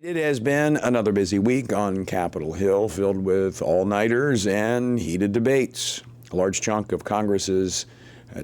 It has been another busy week on Capitol Hill, filled with all-nighters and heated debates. A large chunk of Congress's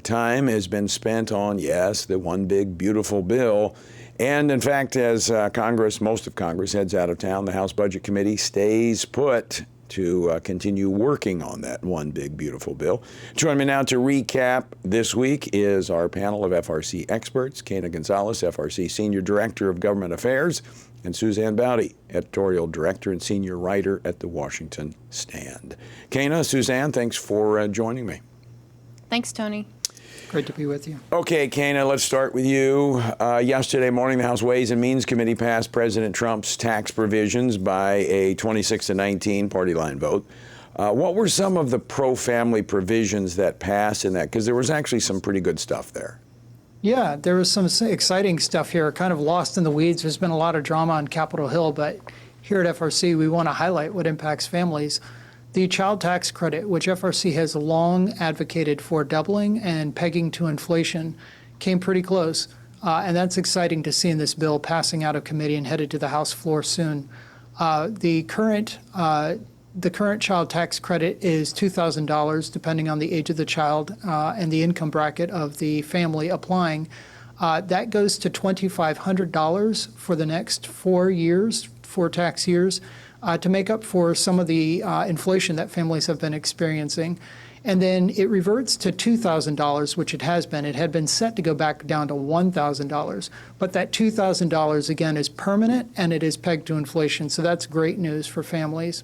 time has been spent on, yes, the one big beautiful bill. And in fact, as most of Congress heads out of town, the House Budget Committee stays put to continue working on that one big beautiful bill. Joining me now to recap this week is our panel of FRC experts, Quena Gonzalez, FRC Senior Director of Government Affairs, and Suzanne Bowdey, Editorial Director and Senior Writer at the Washington Stand. Quena, Suzanne, thanks for joining me. Thanks, Tony. Great to be with you. Okay, Quena, let's start with you. Yesterday morning, the House Ways and Means Committee passed President Trump's tax provisions by a 26-19 party line vote. What were some of the pro-family provisions that passed in that? Because there was actually some pretty good stuff there. Yeah, there was some exciting stuff here, kind of lost in the weeds. There's been a lot of drama on Capitol Hill, but here at FRC, we want to highlight what impacts families. The child tax credit, which FRC has long advocated for doubling and pegging to inflation, came pretty close. And that's exciting to see in this bill passing out of committee and headed to the House floor soon. The current child tax credit is $2,000, depending on the age of the child and the income bracket of the family applying. That goes to $2,500 for the next 4 tax years, to make up for some of the inflation that families have been experiencing. And then it reverts to $2,000, which it has been. It had been set to go back down to $1,000. But that $2,000, again, is permanent, and it is pegged to inflation. So that's great news for families.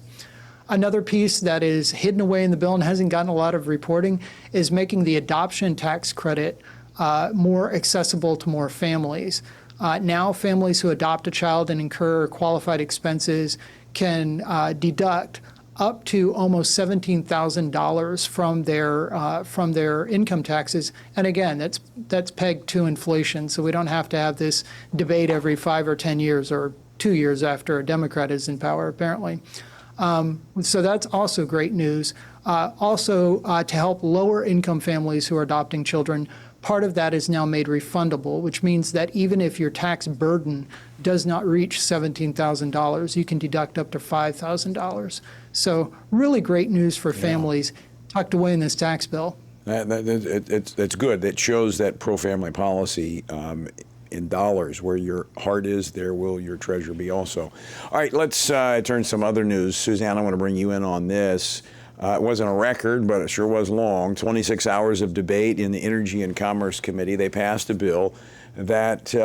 Another piece that is hidden away in the bill and hasn't gotten a lot of reporting is making the adoption tax credit more accessible to more families. Now families who adopt a child and incur qualified expenses can deduct up to almost $17,000 from their income taxes. And again, that's pegged to inflation, so we don't have to have this debate every 5 or 10 years or 2 years after a Democrat is in power, apparently. So that's also great news. Also, to help lower income families who are adopting children, part of that is now made refundable, which means that even if your tax burden does not reach $17,000, you can deduct up to $5,000. So really great news for families tucked away in this tax bill. It's good. It shows that pro-family policy in dollars. Where your heart is, there will your treasure be also. All right, let's turn some other news. Suzanne, I want to bring you in on this. It wasn't a record, but it sure was long. 26 hours of debate in the Energy and Commerce Committee. They passed a bill that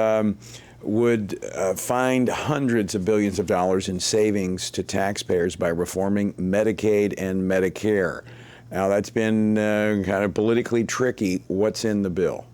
would find hundreds of billions of dollars in savings to taxpayers by reforming Medicaid and Medicare. Now, that's been kind of politically tricky. What's in the bill?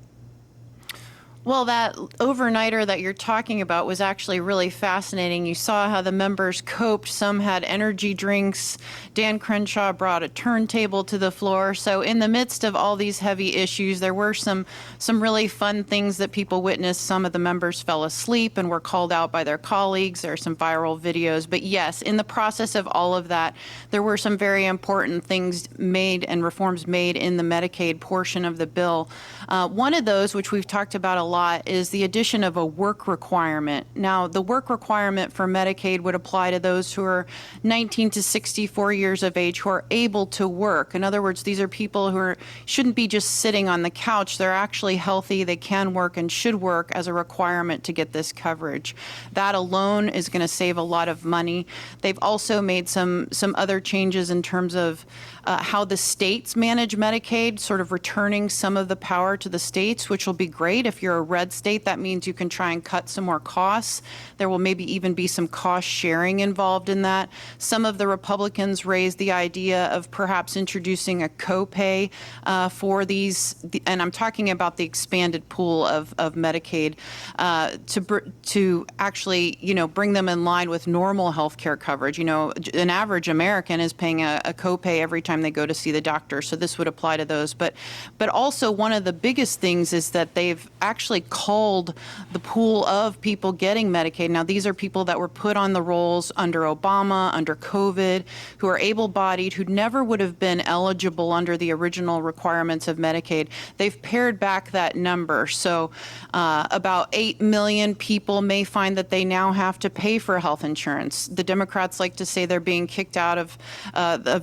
Well, that overnighter that you're talking about was actually really fascinating. You saw how the members coped. Some had energy drinks. Dan Crenshaw brought a turntable to the floor. So in the midst of all these heavy issues, there were some really fun things that people witnessed. Some of the members fell asleep and were called out by their colleagues. There are some viral videos. But yes, in the process of all of that, there were some very important things made and reforms made in the Medicaid portion of the bill. One of those, which we've talked about a lot, is the addition of a work requirement. Now, the work requirement for Medicaid would apply to those who are 19 to 64 years of age who are able to work. In other words, these are people who shouldn't be just sitting on the couch. They're actually healthy. They can work and should work as a requirement to get this coverage. That alone is going to save a lot of money. They've also made some other changes in terms of how the states manage Medicaid, sort of returning some of the power to the states, which will be great. If you're a red state, that means you can try and cut some more costs. There will maybe even be some cost sharing involved in that. Some of the Republicans raised the idea of perhaps introducing a copay for these, and I'm talking about the expanded pool of Medicaid, to actually, bring them in line with normal health care coverage. An average American is paying a copay every time they go to see the doctor, so this would apply to those. But also one of the biggest things is that they've actually actually culled the pool of people getting Medicaid. Now, these are people that were put on the rolls under Obama, under COVID, who are able-bodied, who never would have been eligible under the original requirements of Medicaid. They've pared back that number. So about 8 million people may find that they now have to pay for health insurance. The Democrats like to say they're being kicked out of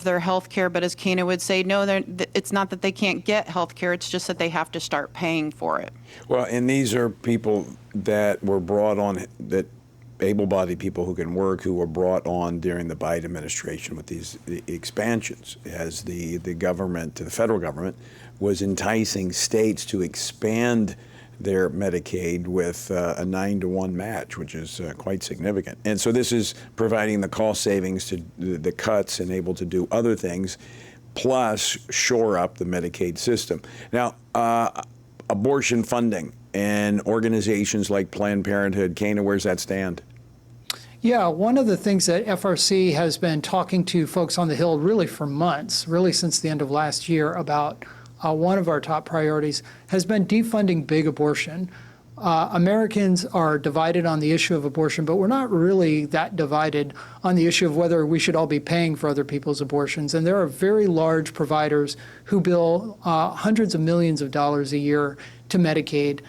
their health care, but as Quena would say, no, it's not that they can't get health care, it's just that they have to start paying for it. Well, and these are people that were brought on, that able-bodied people who can work, who were brought on during the Biden administration with these expansions, as the government, the federal government, was enticing states to expand their Medicaid with a 9-to-1 match, which is quite significant. And so this is providing the cost savings to the cuts and able to do other things, plus shore up the Medicaid system. Now, abortion funding and organizations like Planned Parenthood, Quena, where's that stand? Yeah, one of the things that FRC has been talking to folks on the Hill really for months, really since the end of last year, about one of our top priorities has been defunding big abortion. Americans are divided on the issue of abortion, but we're not really that divided on the issue of whether we should all be paying for other people's abortions. And there are very large providers who bill hundreds of millions of dollars a year to Medicaid,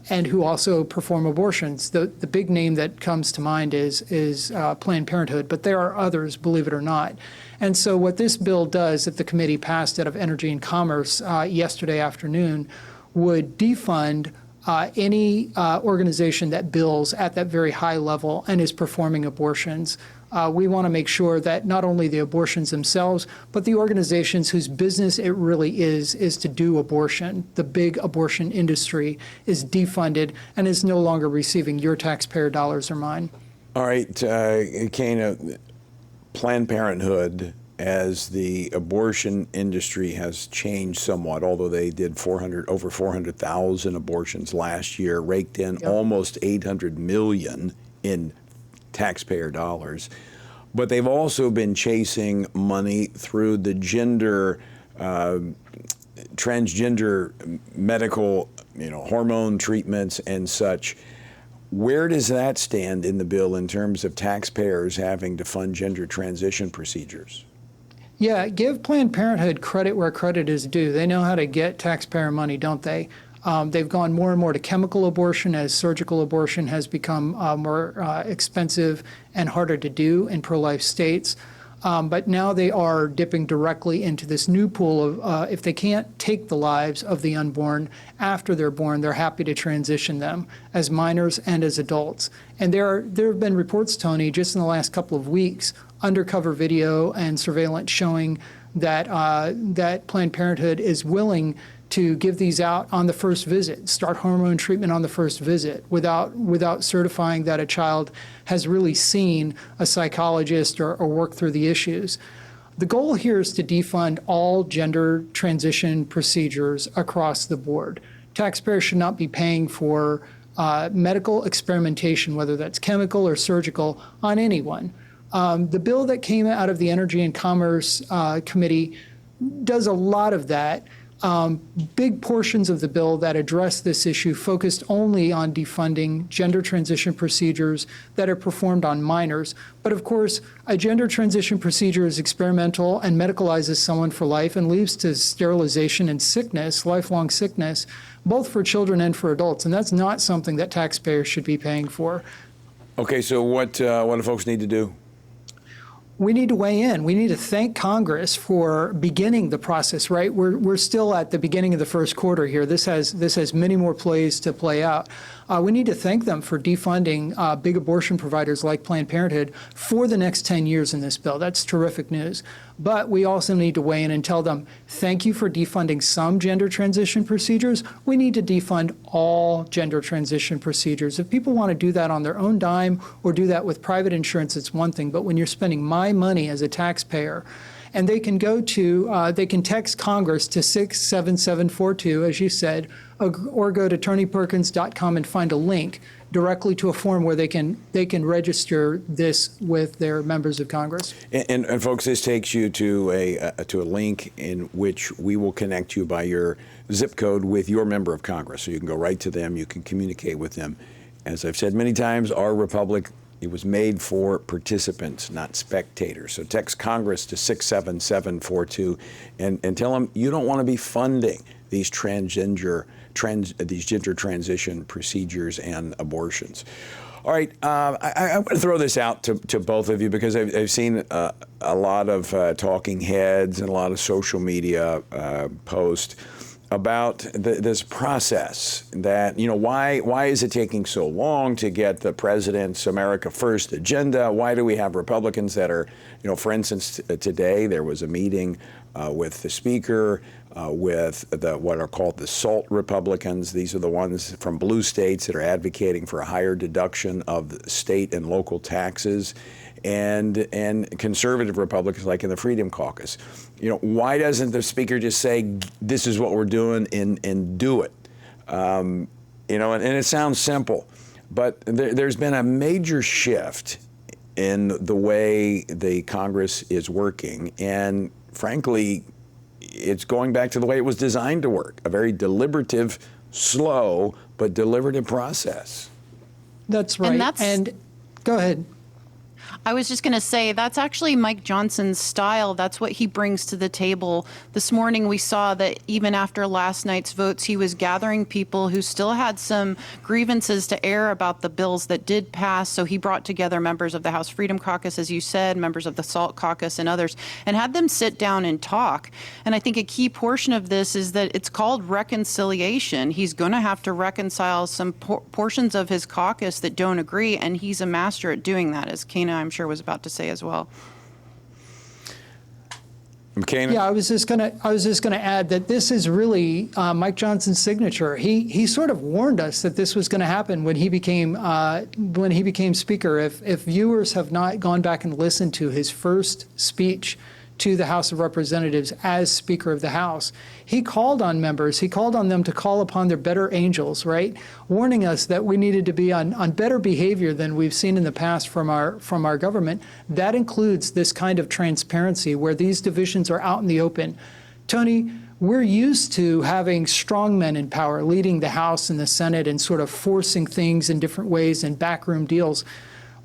and who also perform abortions. The big name that comes to mind is Planned Parenthood, but there are others, believe it or not. And so what this bill does, that the committee passed out of Energy and Commerce yesterday afternoon, would defund any organization that bills at that very high level and is performing abortions. We want to make sure that not only the abortions themselves, but the organizations whose business it really is to do abortion. The big abortion industry is defunded and is no longer receiving your taxpayer dollars or mine. All right, Quena, Planned Parenthood, as the abortion industry has changed somewhat, although they did over 400,000 abortions last year, raked in almost $800 million in taxpayer dollars. But they've also been chasing money through the transgender medical, hormone treatments and such. Where does that stand in the bill in terms of taxpayers having to fund gender transition procedures? Yeah, give Planned Parenthood credit where credit is due. They know how to get taxpayer money, don't they? They've gone more and more to chemical abortion as surgical abortion has become more expensive and harder to do in pro-life states. But now they are dipping directly into this new pool of if they can't take the lives of the unborn after they're born, they're happy to transition them as minors and as adults. And there have been reports, Tony, just in the last couple of weeks, undercover video and surveillance showing that that Planned Parenthood is willing to give these out on the first visit, start hormone treatment on the first visit without certifying that a child has really seen a psychologist or worked through the issues. The goal here is to defund all gender transition procedures across the board. Taxpayers should not be paying for medical experimentation, whether that's chemical or surgical, on anyone. The bill that came out of the Energy and Commerce Committee does a lot of that. Big portions of the bill that address this issue focused only on defunding gender transition procedures that are performed on minors. But of course, a gender transition procedure is experimental and medicalizes someone for life and leads to sterilization and sickness, lifelong sickness, both for children and for adults. And that's not something that taxpayers should be paying for. Okay, so what do folks need to do? We need to weigh in. We need to thank Congress for beginning the process, right? We're still at the beginning of the first quarter here. This has many more plays to play out. We need to thank them for defunding big abortion providers like Planned Parenthood for the next 10 years in this bill. That's terrific news. But we also need to weigh in and tell them, thank you for defunding some gender transition procedures. We need to defund all gender transition procedures. If people want to do that on their own dime or do that with private insurance, it's one thing. But when you're spending my money as a taxpayer, and they can they can text Congress to 67742, as you said, or go to attorneyperkins.com and find a link directly to a form where they can register this with their members of Congress. And folks, this takes you to a link in which we will connect you by your zip code with your member of Congress. So you can go right to them. You can communicate with them. As I've said many times, our republic, it was made for participants, not spectators. So text Congress to 67742 and tell them you don't want to be funding these gender transition procedures and abortions. All right, I want to throw this out to both of you because I've seen a lot of talking heads and a lot of social media posts about this process that, why is it taking so long to get the president's America First agenda? Why do we have Republicans that are, for instance, today there was a meeting with the speaker, with what are called the SALT Republicans. These are the ones from blue states that are advocating for a higher deduction of state and local taxes, and conservative Republicans like in the Freedom Caucus. Why doesn't the speaker just say, this is what we're doing and do it? And it sounds simple, but there's been a major shift in the way the Congress is working. And frankly, it's going back to the way it was designed to work, a very deliberative, slow, but deliberative process. That's right. And go ahead. I was just going to say that's actually Mike Johnson's style. That's what he brings to the table. This morning we saw that even after last night's votes, he was gathering people who still had some grievances to air about the bills that did pass. So he brought together members of the House Freedom Caucus, as you said, members of the SALT Caucus and others, and had them sit down and talk. And I think a key portion of this is that it's called reconciliation. He's going to have to reconcile some portions of his caucus that don't agree, and he's a master at doing that, as Quena, I'm sure, was about to say as well. Quena? Yeah, I was just gonna add that this is really Mike Johnson's signature. He sort of warned us that this was going to happen when he became speaker. If viewers have not gone back and listened to his first speech to the House of Representatives as Speaker of the House, he called on members, he called on them to call upon their better angels, right? Warning us that we needed to be on better behavior than we've seen in the past from our government. That includes this kind of transparency where these divisions are out in the open. Tony, we're used to having strong men in power leading the House and the Senate and sort of forcing things in different ways and backroom deals.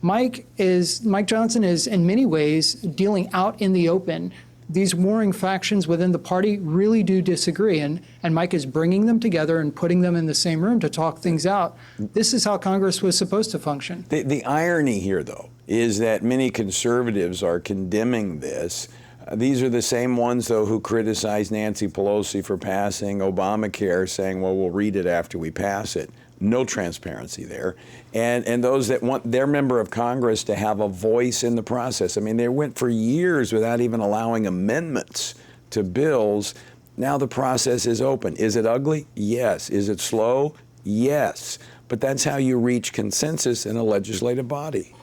Mike Johnson is in many ways dealing out in the open. These warring factions within the party really do disagree, and Mike is bringing them together and putting them in the same room to talk things out. This is how Congress was supposed to function. The irony here, though, is that many conservatives are condemning this. These are the same ones, though, who criticize Nancy Pelosi for passing Obamacare, saying, well, we'll read it after we pass it. No transparency there. And those that want their member of Congress to have a voice in the process. I mean, they went for years without even allowing amendments to bills. Now the process is open. Is it ugly? Yes. Is it slow? Yes. But that's how you reach consensus in a legislative body.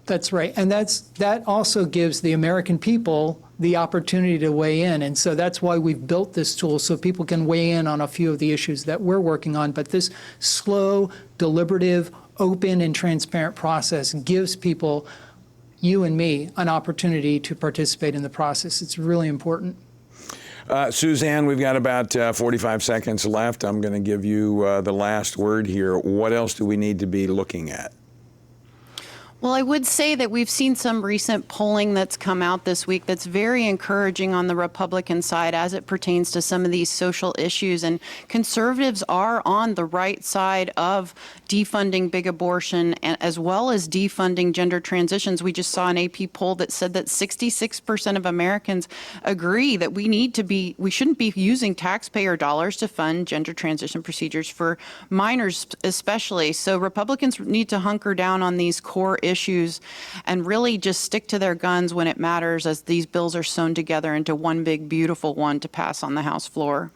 That's right. And that also gives the American people the opportunity to weigh in. And so that's why we've built this tool, so people can weigh in on a few of the issues that we're working on. But this slow, deliberative, open, and transparent process gives people, you and me, an opportunity to participate in the process. It's really important. Suzanne, we've got about 45 seconds left. I'm going to give you the last word here. What else do we need to be looking at? Well, I would say that we've seen some recent polling that's come out this week that's very encouraging on the Republican side as it pertains to some of these social issues. And conservatives are on the right side of defunding big abortion as well as defunding gender transitions. We just saw an AP poll that said that 66% of Americans agree that we shouldn't be using taxpayer dollars to fund gender transition procedures for minors especially. So Republicans need to hunker down on these core issues and really just stick to their guns when it matters, as these bills are sewn together into one big, beautiful one to pass on the House floor.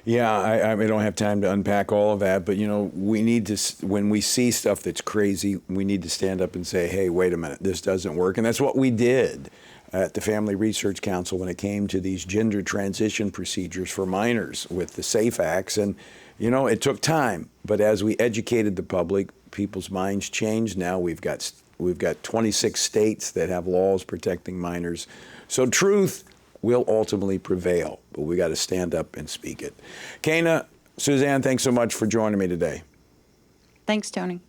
Yeah, I don't have time to unpack all of that, but we need to, when we see stuff that's crazy, we need to stand up and say, hey, wait a minute, this doesn't work. And that's what we did at the Family Research Council when it came to these gender transition procedures for minors with the SAFE Acts. And it took time, but as we educated the public, people's minds changed. Now we've got 26 states that have laws protecting minors. So truth will ultimately prevail, but we got to stand up and speak it. Quena, Suzanne, thanks so much for joining me today. Thanks, Tony.